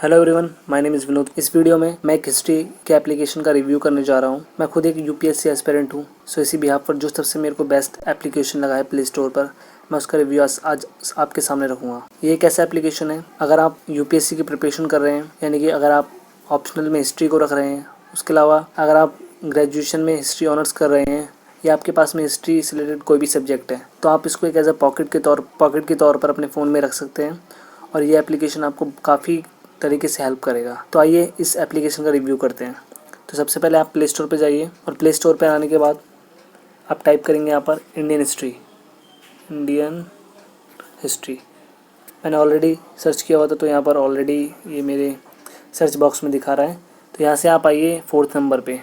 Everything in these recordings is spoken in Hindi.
Hello everyone, my name is Vinod. इस वीडियो में मैं एक हिस्ट्री के एप्लीकेशन का रिव्यू करने जा रहा हूँ। मैं खुद एक यूपीएससी एस्पिरेंट हूँ, सो इसी बिहाफ पर जो सबसे मेरे को बेस्ट एप्लीकेशन लगा है प्ले स्टोर पर, मैं उसका रिव्यू आज आपके सामने रखूँगा। ये एक ऐसा एप्लीकेशन है, अगर आप यूपीएससी की प्रिपरेशन कर रहे हैं, यानी कि अगर आप ऑप्शनल में हिस्ट्री को रख रहे हैं, उसके अलावा अगर आप ग्रेजुएशन में हिस्ट्री ऑनर्स कर रहे हैं या आपके पास में हिस्ट्री से रिलेटेड कोई भी सब्जेक्ट है, तो आप इसको एक एज अ पॉकेट के तौर पर अपने फ़ोन में रख सकते हैं और ये एप्लीकेशन आपको काफ़ी तरीके से हेल्प करेगा। तो आइए इस एप्लीकेशन का रिव्यू करते हैं। तो सबसे पहले आप प्ले स्टोर पे जाइए और प्ले स्टोर पे आने के बाद आप टाइप करेंगे यहाँ पर इंडियन हिस्ट्री। मैंने ऑलरेडी सर्च किया हुआ था, तो यहाँ पर ऑलरेडी ये मेरे सर्च बॉक्स में दिखा रहा है। तो यहाँ से आप आइए 4th नंबर पे,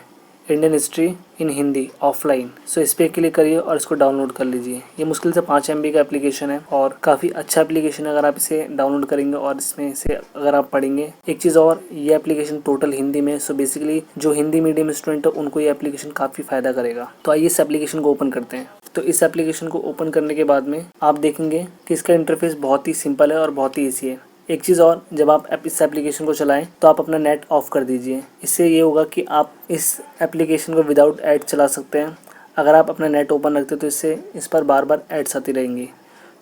Indian history in Hindi offline. So इस पर क्लिक करिए और इसको डाउनलोड कर लीजिए। ये मुश्किल से 5 MB का एप्लीकेशन है और काफ़ी अच्छा एप्लीकेशन है। अगर आप इसे डाउनलोड करेंगे और इसमें से अगर आप पढ़ेंगे, एक चीज़ और, ये एप्लीकेशन टोटल हिंदी में है। सो बेसिकली जो हिंदी मीडियम स्टूडेंट है उनको ये एप्लीकेशन काफ़ी फ़ायदा करेगा। तो आइए इस एप्लीकेशन को ओपन करते हैं। तो इस एप्लीकेशन को ओपन करने के बाद में आप देखेंगे कि इसका इंटरफेस बहुत ही सिंपल है और बहुत ही ईजी है। एक चीज़ और, जब आप इस एप्लीकेशन को चलाएं तो आप अपना नेट ऑफ कर दीजिए। इससे ये होगा कि आप इस एप्लीकेशन को विदाउट ऐड चला सकते हैं। अगर आप अपना नेट ओपन रखते तो इससे इस पर बार बार एड्स आती रहेंगी।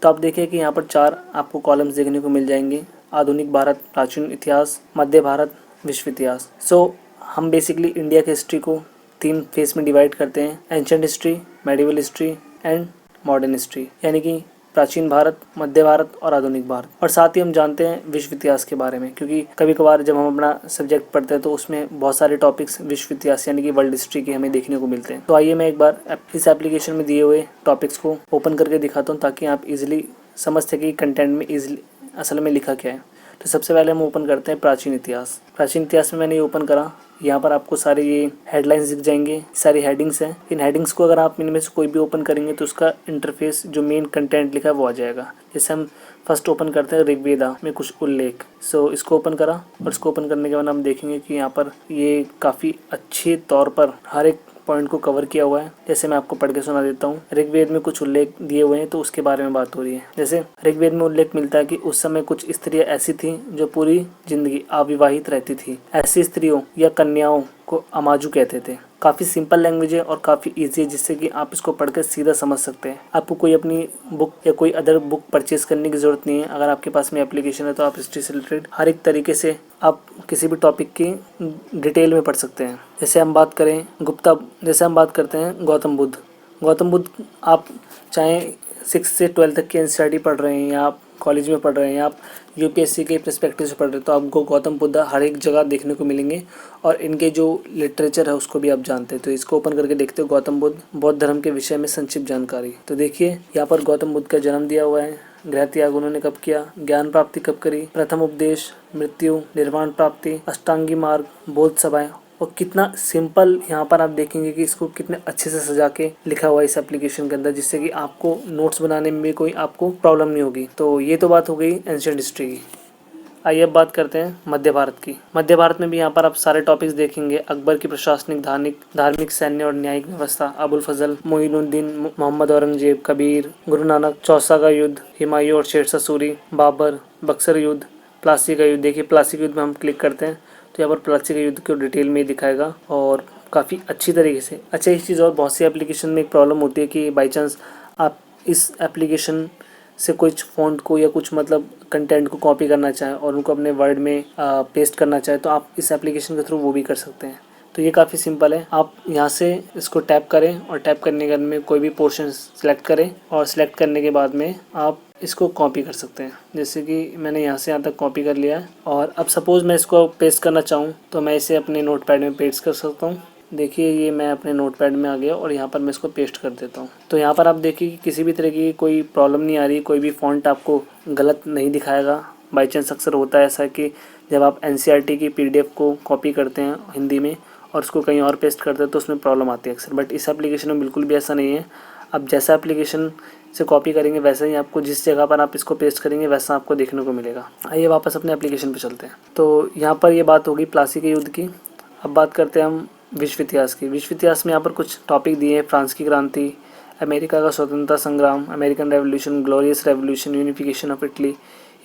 तो आप देखिए कि यहाँ पर 4 आपको कॉलम्स देखने को मिल जाएंगे: आधुनिक भारत, प्राचीन इतिहास, मध्य भारत, विश्व इतिहास। सो हम बेसिकली इंडिया की हिस्ट्री को 3 फेज में डिवाइड करते हैं: ancient history, medieval history and modern history, यानी कि प्राचीन भारत, मध्य भारत और आधुनिक भारत। और साथ ही हम जानते हैं विश्व इतिहास के बारे में, क्योंकि कभी कभार जब हम अपना सब्जेक्ट पढ़ते हैं तो उसमें बहुत सारे टॉपिक्स विश्व इतिहास यानी कि वर्ल्ड हिस्ट्री के हमें देखने को मिलते हैं। तो आइए मैं एक बार इस एप्लीकेशन में दिए हुए टॉपिक्स को ओपन करके दिखाता हूँ, ताकि आप इजिली समझ सकें कि कंटेंट में इजिली असल में लिखा क्या है। तो सबसे पहले हम ओपन करते हैं प्राचीन इतिहास। प्राचीन इतिहास में मैंने ये ओपन करा। यहाँ पर आपको सारे ये हेडलाइंस दिख जाएंगे, सारी हेडिंग्स हैं। इन हेडिंग्स को अगर आप इनमें से कोई भी ओपन करेंगे तो उसका इंटरफेस जो मेन कंटेंट लिखा है वो आ जाएगा। जैसे हम फर्स्ट ओपन करते हैं ऋग्वेदा में कुछ उल्लेख। सो इसको ओपन करा और इसको ओपन करने के बाद हम देखेंगे कि यहाँ पर ये काफ़ी अच्छे तौर पर हर एक पॉइंट को कवर किया हुआ है। जैसे मैं आपको पढ़ के सुना देता हूँ। ऋग्वेद में कुछ उल्लेख दिए हुए हैं तो उसके बारे में बात हो रही है। जैसे ऋग्वेद में उल्लेख मिलता है कि उस समय कुछ स्त्रियां ऐसी थीं जो पूरी जिंदगी अविवाहित रहती थी। ऐसी स्त्रियों या कन्याओं को अमाजू कहते थे। काफ़ी सिंपल लैंग्वेज है और काफ़ी इजी है, जिससे कि आप इसको पढ़कर सीधा समझ सकते हैं। आपको कोई अपनी बुक या कोई अदर बुक परचेज करने की ज़रूरत नहीं है। अगर आपके पास में एप्लीकेशन है तो आप हिस्ट्री से रिलेटेड हर एक तरीके से आप किसी भी टॉपिक की डिटेल में पढ़ सकते हैं। जैसे हम बात करते हैं गौतम बुद्ध आप चाहे 6 से 12 तक की एनसीईआरटी पढ़ रहे हैं या आप कॉलेज में पढ़ रहे हैं या आप यूपीएससी के पर्सपेक्टिव से पढ़ रहे हैं, तो आपको गौतम बुद्ध हर एक जगह देखने को मिलेंगे और इनके जो लिटरेचर है उसको भी आप जानते हैं। तो इसको ओपन करके देखते हो, गौतम बुद्ध बौद्ध धर्म के विषय में संक्षिप्त जानकारी। तो देखिए यहाँ पर गौतम बुद्ध का जन्म दिया हुआ है, गृह त्याग उन्होंने कब किया, ज्ञान प्राप्ति कब करी, प्रथम उपदेश, मृत्यु, निर्वाण प्राप्ति, अष्टांगी मार्ग, बोध सभाएं। और कितना सिंपल यहाँ पर आप देखेंगे कि इसको कितने अच्छे से सजा के लिखा हुआ है इस एप्लीकेशन के अंदर, जिससे कि आपको नोट्स बनाने में भी कोई आपको प्रॉब्लम नहीं होगी। तो ये तो बात हो गई एंशिएंट हिस्ट्री की। आइए अब बात करते हैं मध्य भारत की। मध्य भारत में भी यहाँ पर आप सारे टॉपिक्स देखेंगे: अकबर की प्रशासनिक, धार्मिक, सैन्य और न्यायिक व्यवस्था, अबुल फजल, मोइनुद्दीन, मोहम्मद औरंगजेब, कबीर, गुरु नानक, चौसा का युद्ध, हुमायूं और शेरशाह सूरी, बाबर, बक्सर युद्ध, प्लासी का युद्ध। देखिए प्लासी के युद्ध में हम क्लिक करते हैं तो यहाँ पर प्लासी के युद्ध को डिटेल में दिखाएगा और काफ़ी अच्छी तरीके से। अच्छा, एक चीज़ और, बहुत सी एप्लीकेशन में एक प्रॉब्लम होती है कि बाई चांस आप इस एप्लीकेशन से कुछ फ़ॉन्ट को या कुछ मतलब कंटेंट को कॉपी करना चाहें और उनको अपने वर्ड में पेस्ट करना चाहें, तो आप इस एप्लीकेशन के थ्रू वो भी कर सकते हैं। तो ये काफ़ी सिंपल है। आप यहाँ से इसको टैप करें और टैप करने के बाद में कोई भी पोर्शन सेलेक्ट करें और सेलेक्ट करने के बाद में आप इसको कॉपी कर सकते हैं। जैसे कि मैंने यहाँ से यहाँ तक कॉपी कर लिया है और अब सपोज़ मैं इसको पेस्ट करना चाहूँ तो मैं इसे अपने नोटपैड में पेस्ट कर सकता हूँ। देखिए ये मैं अपने नोटपैड में आ गया और यहाँ पर मैं इसको पेस्ट कर देता हूँ। तो यहाँ पर आप देखिए कि किसी भी तरह की कोई प्रॉब्लम नहीं आ रही, कोई भी फ़ॉन्ट आपको गलत नहीं दिखाएगा। बाई चांस अक्सर होता है ऐसा कि जब आप एनसीईआरटी की पीडीएफ को कॉपी करते हैं हिंदी में और उसको कहीं और पेस्ट करते हैं तो उसमें प्रॉब्लम आती है अक्सर, बट इस एप्लीकेशन में बिल्कुल भी ऐसा नहीं है। आप जैसा एप्लीकेशन से कॉपी करेंगे वैसा ही आपको, जिस जगह पर आप इसको पेस्ट करेंगे वैसा आपको देखने को मिलेगा। आइए वापस अपने एप्लीकेशन पर चलते हैं। तो यहाँ पर ये बात होगी प्लासी के युद्ध की। अब बात करते हैं हम विश्व इतिहास की। विश्व इतिहास में यहाँ पर कुछ टॉपिक दिए हैं: फ्रांस की क्रांति, अमेरिका का स्वतंत्रता संग्राम, American revolution, glorious revolution, unification of Italy.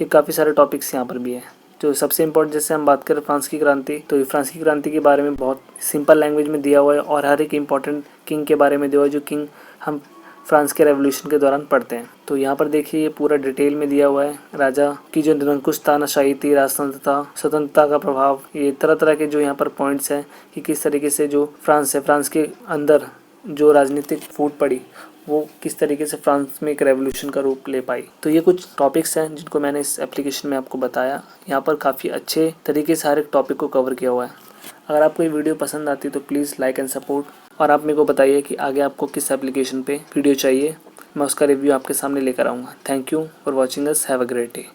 ये काफ़ी सारे टॉपिक्स यहाँ पर भी हैं। जो सबसे इम्पोर्टेंट, जैसे हम बात करें फ्रांस की क्रांति, तो ये फ्रांस की क्रांति के बारे में बहुत सिंपल लैंग्वेज में दिया हुआ है और हर एक इम्पोर्टेंट किंग के बारे में दिया हुआ है जो किंग हम फ्रांस के रेवोल्यूशन के दौरान पढ़ते हैं। तो यहाँ पर देखिए ये पूरा डिटेल में दिया हुआ है। राजा की जो निरंकुश तानाशाही थी, राजतंत्रता, स्वतंत्रता का प्रभाव, ये तरह तरह के जो यहाँ पर पॉइंट्स हैं कि किस तरीके से जो फ्रांस है, फ्रांस के अंदर जो राजनीतिक फूट पड़ी वो किस तरीके से फ्रांस में एक रेवोल्यूशन का रूप ले पाई। तो ये कुछ टॉपिक्स हैं जिनको मैंने इस एप्लीकेशन में आपको बताया। यहाँ पर काफ़ी अच्छे तरीके से हर एक टॉपिक को कवर किया हुआ है। अगर आपको ये वीडियो पसंद आती है तो प्लीज़ लाइक एंड सपोर्ट, और आप मेरे को बताइए कि आगे आपको किस एप्लीकेशन पे वीडियो चाहिए, मैं उसका रिव्यू आपके सामने लेकर आऊँगा। Thank you for watching us, have a great day.